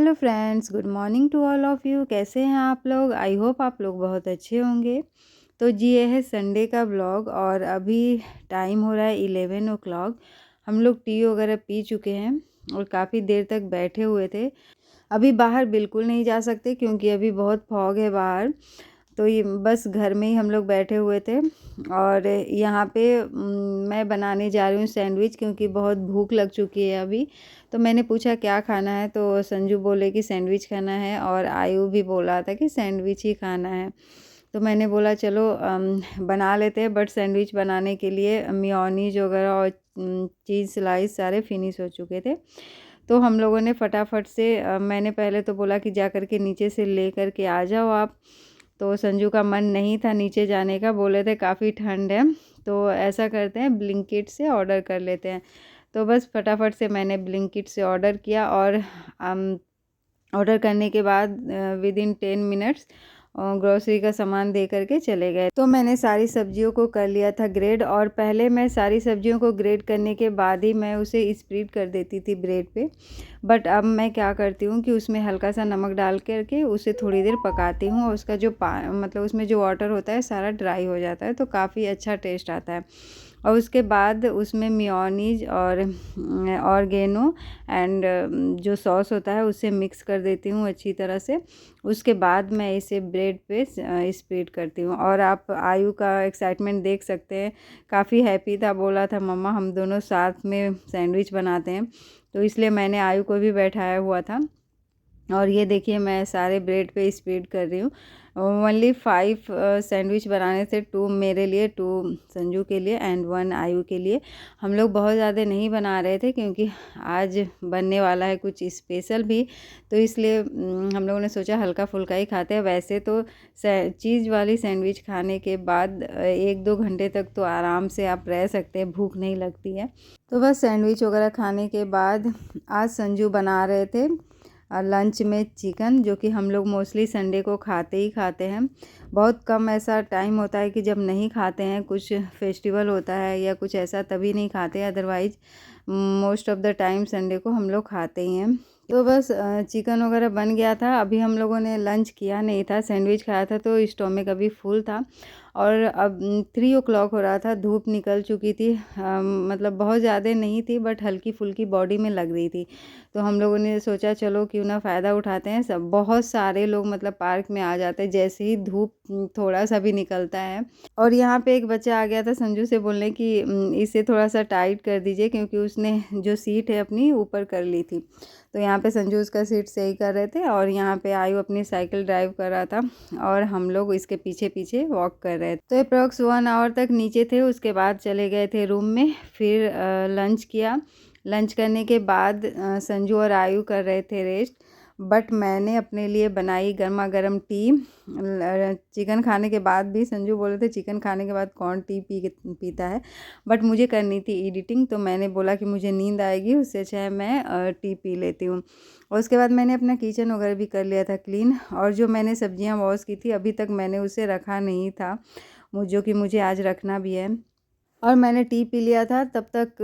Hello friends, good morning to all of you. कैसे हैं आप लोग? आई होप आप लोग बहुत अच्छे होंगे। तो जी ये है संडे का व्लॉग और अभी टाइम हो रहा है 11 ओ क्लॉक। हम लोग टी वगैरह पी चुके हैं और काफ़ी देर तक बैठे हुए थे। अभी बाहर बिल्कुल नहीं जा सकते क्योंकि अभी बहुत फॉग है बाहर। तो ये बस घर में ही हम लोग बैठे हुए थे और यहाँ पे मैं बनाने जा रही हूँ सैंडविच क्योंकि बहुत भूख लग चुकी है अभी। तो मैंने पूछा क्या खाना है, तो संजू बोले कि सैंडविच खाना है और आयु भी बोला था कि सैंडविच ही खाना है। तो मैंने बोला चलो बना लेते हैं, बट सैंडविच बनाने के लिए मेयोनीज वगैरह और चीज़ स्लाइस सारे फिनिश हो चुके थे। तो हम लोगों ने फटाफट से मैंने पहले तो बोला कि जा कर के नीचे से ले कर के आ जाओ आप। तो संजू का मन नहीं था नीचे जाने का, बोले थे काफ़ी ठंड है तो ऐसा करते हैं ब्लिंकिट से ऑर्डर कर लेते हैं। तो बस फटाफट से मैंने ब्लिंकिट से ऑर्डर किया और ऑर्डर करने के बाद विदिन 10 मिनट्स ग्रोसरी का सामान दे करके चले गए। तो मैंने सारी सब्जियों को कर लिया था ग्रेड, और पहले मैं सारी सब्जियों को ग्रेड करने के बाद ही मैं उसे स्प्रेड कर देती थी ब्रेड पे। बट अब मैं क्या करती हूँ कि उसमें हल्का सा नमक डाल करके उसे थोड़ी देर पकाती हूँ और उसका जो मतलब उसमें जो वाटर होता है सारा ड्राई हो जाता है, तो काफ़ी अच्छा टेस्ट आता है। और उसके बाद उसमें मेयोनीज और ऑर्गेनो एंड जो सॉस होता है उसे मिक्स कर देती हूँ अच्छी तरह से। उसके बाद मैं इसे ब्रेड पे स्प्रेड करती हूँ। और आप आयु का एक्साइटमेंट देख सकते हैं, काफ़ी हैप्पी था, बोला था मम्मा हम दोनों साथ में सैंडविच बनाते हैं। तो इसलिए मैंने आयु को भी बैठाया हुआ था और ये देखिए मैं सारे ब्रेड पे स्प्रेड कर रही हूँ। ओनली 5 सैंडविच बनाने थे, 2 मेरे लिए, 2 संजू के लिए एंड 1 आयु के लिए। हम लोग बहुत ज़्यादा नहीं बना रहे थे क्योंकि आज बनने वाला है कुछ स्पेशल भी, तो इसलिए हम लोगों ने सोचा हल्का फुल्का ही खाते हैं। वैसे तो चीज़ वाली सैंडविच खाने के बाद 1-2 घंटे तक तो आराम से आप रह सकते हैं, भूख नहीं लगती है। तो बस सैंडविच वगैरह खाने के बाद आज संजू बना रहे थे लंच में चिकन, जो कि हम लोग मोस्टली संडे को खाते ही खाते हैं। बहुत कम ऐसा टाइम होता है कि जब नहीं खाते हैं, कुछ फेस्टिवल होता है या कुछ ऐसा तभी नहीं खाते, otherwise most of the time Sunday को हम लोग खाते ही हैं। तो बस चिकन वगैरह बन गया था, अभी हम लोगों ने लंच किया नहीं था, सैंडविच खाया था तो स्टोमक अभी फुल था। और अब 3 ओ क्लॉक हो रहा था, धूप निकल चुकी थी, मतलब बहुत ज़्यादा नहीं थी बट हल्की फुल्की बॉडी में लग रही थी। तो हम लोगों ने सोचा चलो क्यों ना फ़ायदा उठाते हैं, सब बहुत सारे लोग मतलब पार्क में आ जाते हैं जैसे ही धूप थोड़ा सा भी निकलता है। और यहाँ पे एक बच्चा आ गया था संजू से बोलने कि इसे थोड़ा सा टाइट कर दीजिए, क्योंकि उसने जो सीट है अपनी ऊपर कर ली थी। तो यहाँ पे संजू उसका सीट सही कर रहे थे और यहाँ पे आयु अपनी साइकिल ड्राइव कर रहा था और हम लोग इसके पीछे पीछे वॉक कर रहे थे। तो अप्रॉक्स 1 आवर तक नीचे थे, उसके बाद चले गए थे रूम में, फिर लंच किया। लंच करने के बाद संजू और आयु कर रहे थे रेस्ट, बट मैंने अपने लिए बनाई गर्मा गर्म टी। चिकन खाने के बाद भी संजू बोले थे चिकन खाने के बाद कौन टी पीता है, बट मुझे करनी थी एडिटिंग, तो मैंने बोला कि मुझे नींद आएगी, उससे अच्छा है मैं टी पी लेती हूँ। और उसके बाद मैंने अपना किचन वगैरह भी कर लिया था क्लीन, और जो मैंने सब्जियाँ वॉश की थी अभी तक मैंने उसे रखा नहीं था, जो कि मुझे आज रखना भी है। और मैंने टी पी लिया था तब तक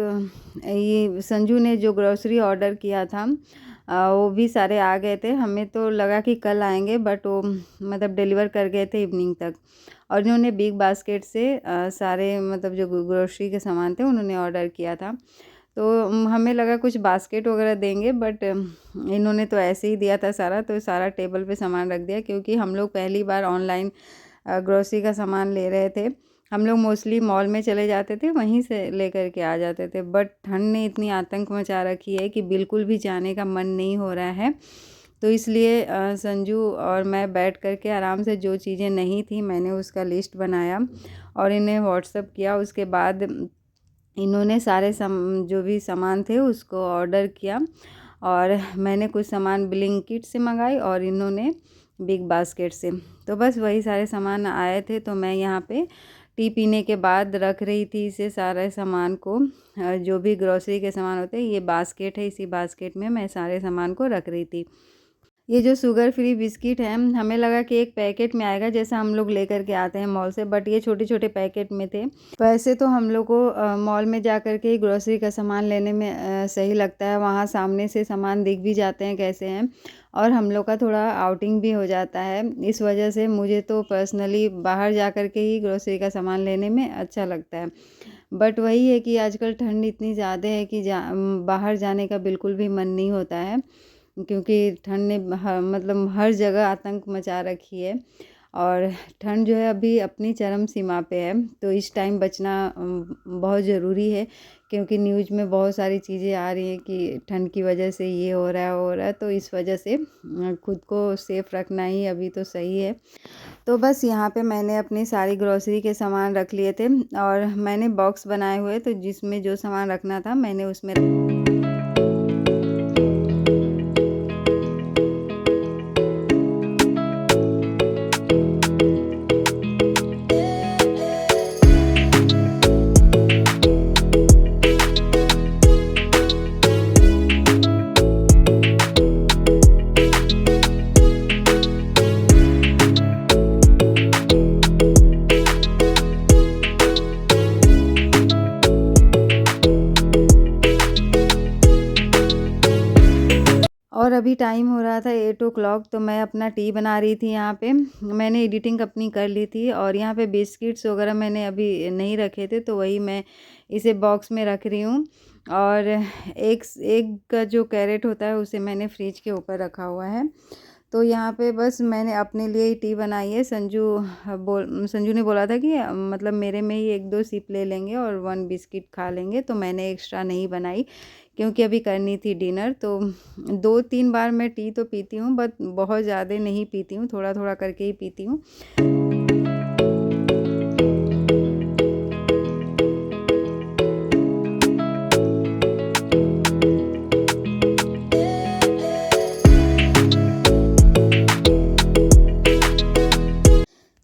ये संजू ने जो ग्रोसरी ऑर्डर किया था वो भी सारे आ गए थे। हमें तो लगा कि कल आएंगे, बट वो मतलब डिलीवर कर गए थे इवनिंग तक। और इन्होंने बिग बास्केट से सारे मतलब जो ग्रोसरी के सामान थे उन्होंने ऑर्डर किया था। तो हमें लगा कुछ बास्केट वगैरह देंगे, बट इन्होंने तो ऐसे ही दिया था सारा, तो सारा टेबल पे सामान रख दिया, क्योंकि हम लोग पहली बार ऑनलाइन ग्रोसरी का सामान ले रहे थे। हम लोग मोस्टली मॉल में चले जाते थे, वहीं से लेकर के आ जाते थे, बट ठंड ने इतनी आतंक मचा रखी है कि बिल्कुल भी जाने का मन नहीं हो रहा है। तो इसलिए संजू और मैं बैठ कर के आराम से जो चीज़ें नहीं थी मैंने उसका लिस्ट बनाया और इन्हें व्हाट्सअप किया। उसके बाद इन्होंने सारे जो भी सामान थे उसको ऑर्डर किया, और मैंने कुछ सामान ब्लिंकिट से मंगाई और इन्होंने बिग बास्केट से। तो बस वही सारे सामान आए थे, तो मैं यहाँ पे टी पीने के बाद रख रही थी इसे सारे सामान को। जो भी ग्रोसरी के सामान होते हैं, ये बास्केट है, इसी बास्केट में मैं सारे सामान को रख रही थी। ये जो शुगर फ्री बिस्किट है, हमें लगा कि एक पैकेट में आएगा जैसा हम लोग लेकर के आते हैं मॉल से, बट ये छोटे-छोटे पैकेट में थे। वैसे तो हम लोग को मॉल में जा कर के ही ग्रोसरी का सामान लेने में सही लगता है, वहाँ सामने से सामान दिख भी जाते हैं कैसे हैं, और हम लोग का थोड़ा आउटिंग भी हो जाता है। इस वजह से मुझे तो पर्सनली बाहर जा कर के ही ग्रोसरी का सामान लेने में अच्छा लगता है। बट वही है कि आजकल ठंड इतनी ज़्यादा है कि बाहर जाने का बिल्कुल भी मन नहीं होता है, क्योंकि ठंड ने मतलब हर जगह आतंक मचा रखी है, और ठंड जो है अभी अपनी चरम सीमा पे है। तो इस टाइम बचना बहुत ज़रूरी है, क्योंकि न्यूज़ में बहुत सारी चीज़ें आ रही हैं कि ठंड की वजह से ये हो रहा है वो हो रहा है, तो इस वजह से खुद को सेफ रखना ही अभी तो सही है। तो बस यहाँ पे मैंने अपनी सारी ग्रोसरी के सामान रख लिए थे, और मैंने बॉक्स बनाए हुए, तो जिसमें जो सामान रखना था मैंने उसमें और अभी टाइम हो रहा था 8 ओ क्लॉक, तो मैं अपना टी बना रही थी यहाँ पे। मैंने एडिटिंग अपनी कर ली थी, और यहाँ पे बिस्किट्स वगैरह मैंने अभी नहीं रखे थे, तो वही मैं इसे बॉक्स में रख रही हूँ। और एक का जो कैरेट होता है उसे मैंने फ्रिज के ऊपर रखा हुआ है। तो यहाँ पे बस मैंने अपने लिए ही टी बनाई है। संजू ने बोला था कि मतलब मेरे में ही 1-2 सिप ले लेंगे और 1 बिस्किट खा लेंगे, तो मैंने एक्स्ट्रा नहीं बनाई, क्योंकि अभी करनी थी डिनर। तो 2-3 बार मैं टी तो पीती हूँ, बट बहुत ज़्यादा नहीं पीती हूँ, थोड़ा-थोड़ा करके ही पीती हूँ।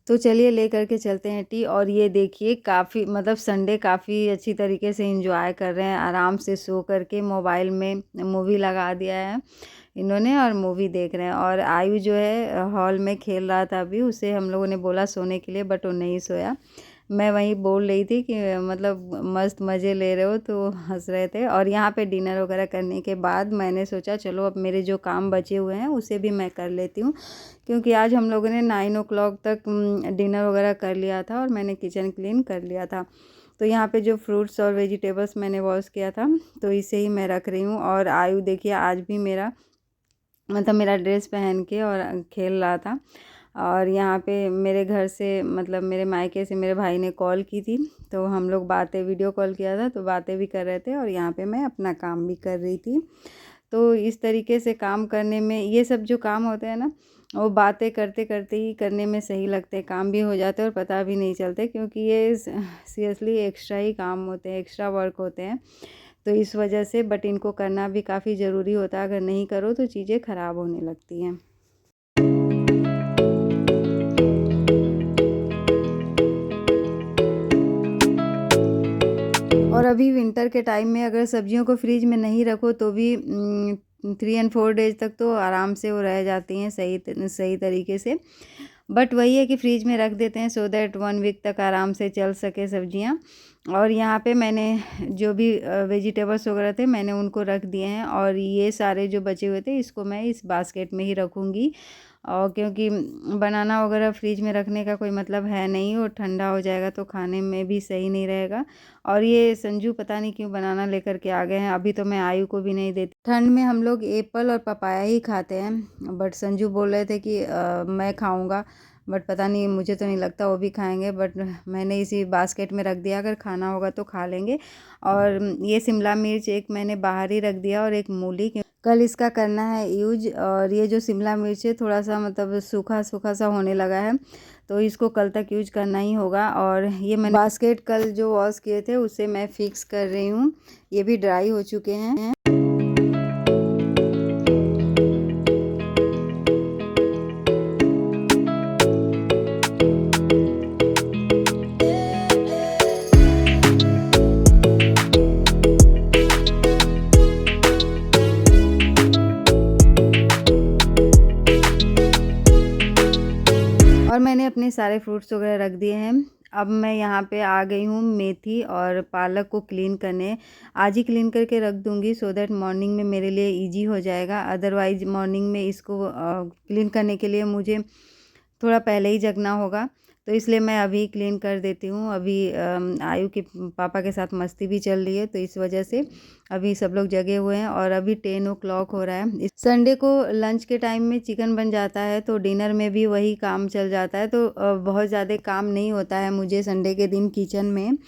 तो चलिए ले कर के चलते हैं टी। और ये देखिए काफ़ी मतलब संडे काफ़ी अच्छी तरीके से एंजॉय कर रहे हैं, आराम से सो कर के मोबाइल में मूवी लगा दिया है इन्होंने, और मूवी देख रहे हैं। और आयु जो है हॉल में खेल रहा था अभी, उसे हम लोगों ने बोला सोने के लिए, बट वो नहीं सोया। मैं वहीं बोल रही थी कि मतलब मस्त मज़े ले रहे हो, तो हंस रहे थे। और यहाँ पे डिनर वगैरह करने के बाद मैंने सोचा चलो अब मेरे जो काम बचे हुए हैं उसे भी मैं कर लेती हूँ, क्योंकि आज हम लोगों ने 9 ओ क्लॉक तक डिनर वगैरह कर लिया था, और मैंने किचन क्लीन कर लिया था। तो यहाँ पे जो फ्रूट्स और वेजिटेबल्स मैंने वॉश किया था, तो इसे ही मैं रख रही हूँ। और आयु देखिए आज भी मेरा ड्रेस पहन के और खेल रहा था। और यहाँ पे मेरे घर से मतलब मेरे मायके से मेरे भाई ने कॉल की थी, तो हम लोग वीडियो कॉल किया था, तो बातें भी कर रहे थे, और यहाँ पे मैं अपना काम भी कर रही थी। तो इस तरीके से काम करने में, ये सब जो काम होते हैं ना, वो बातें करते करते ही करने में सही लगते हैं, काम भी हो जाते हैं और पता भी नहीं चलते, क्योंकि ये सीरियसली एक्स्ट्रा ही काम होते हैं, एक्स्ट्रा वर्क होते हैं। तो इस वजह से बट इनको करना भी काफ़ी ज़रूरी होता है, अगर नहीं करो तो चीज़ें ख़राब होने लगती हैं। और अभी विंटर के टाइम में अगर सब्जियों को फ्रिज में नहीं रखो तो भी 3 एंड 4 डेज तक तो आराम से वो रह जाती हैं सही तरीके से। बट वही है कि फ्रिज में रख देते हैं सो दैट 1 वीक तक आराम से चल सके सब्जियां। और यहाँ पे मैंने जो भी वेजिटेबल्स वगैरह थे मैंने उनको रख दिए हैं, और ये सारे जो बचे हुए थे इसको मैं इस बास्केट में ही रखूँगी। और क्योंकि बनाना वगैरह फ्रिज में रखने का कोई मतलब है नहीं, और ठंडा हो जाएगा तो खाने में भी सही नहीं रहेगा। और ये संजू पता नहीं क्यों बनाना लेकर के आ गए हैं, अभी तो मैं आयु को भी नहीं देती। ठंड में हम लोग एप्पल और पपाया ही खाते हैं, बट संजू बोल रहे थे कि मैं खाऊंगा, बट पता नहीं, मुझे तो नहीं लगता वो भी खाएंगे। बट मैंने इसी बास्केट में रख दिया, अगर खाना होगा तो खा लेंगे। और ये शिमला मिर्च एक मैंने बाहर ही रख दिया, और एक मूली, कल इसका करना है यूज। और ये जो शिमला मिर्च है थोड़ा सा मतलब सूखा सूखा सा होने लगा है, तो इसको कल तक यूज करना ही होगा। और ये मैंने बास्केट कल जो वॉश किए थे उसे मैं फिक्स कर रही हूँ, ये भी ड्राई हो चुके हैं। सारे फ्रूट्स वगैरह रख दिए हैं। अब मैं यहाँ पे आ गई हूँ मेथी और पालक को क्लीन करने। आज ही क्लीन करके रख दूँगी सो दैट मॉर्निंग में मेरे लिए इजी हो जाएगा। अदरवाइज़ मॉर्निंग में इसको क्लीन करने के लिए मुझे थोड़ा पहले ही जगना होगा, तो इसलिए मैं अभी क्लीन कर देती हूँ। अभी आयु के पापा के साथ मस्ती भी चल रही है, तो इस वजह से अभी सब लोग जगे हुए हैं और अभी 10 ओ क्लॉक हो रहा है। संडे को लंच के टाइम में चिकन बन जाता है, तो डिनर में भी वही काम चल जाता है, तो बहुत ज़्यादा काम नहीं होता है मुझे संडे के दिन किचन में।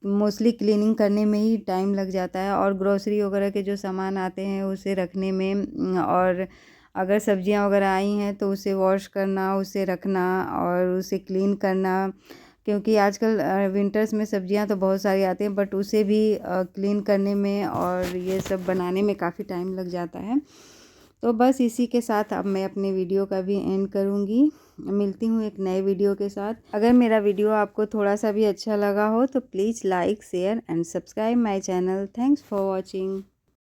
मोस्टली क्लीनिंग करने में ही टाइम लग जाता है और ग्रोसरी वगैरह के जो सामान आते हैं उसे रखने में, और अगर सब्जियां वगैरह आई हैं तो उसे वॉश करना, उसे रखना और उसे क्लीन करना, क्योंकि आजकल विंटर्स में सब्जियां तो बहुत सारी आती हैं, बट उसे भी क्लीन करने में और ये सब बनाने में काफ़ी टाइम लग जाता है। तो बस इसी के साथ अब मैं अपने वीडियो का भी एंड करूँगी। मिलती हूँ एक नए वीडियो के साथ। अगर मेरा वीडियो आपको थोड़ा सा भी अच्छा लगा हो तो please like, share and subscribe my channel. Thanks for watching.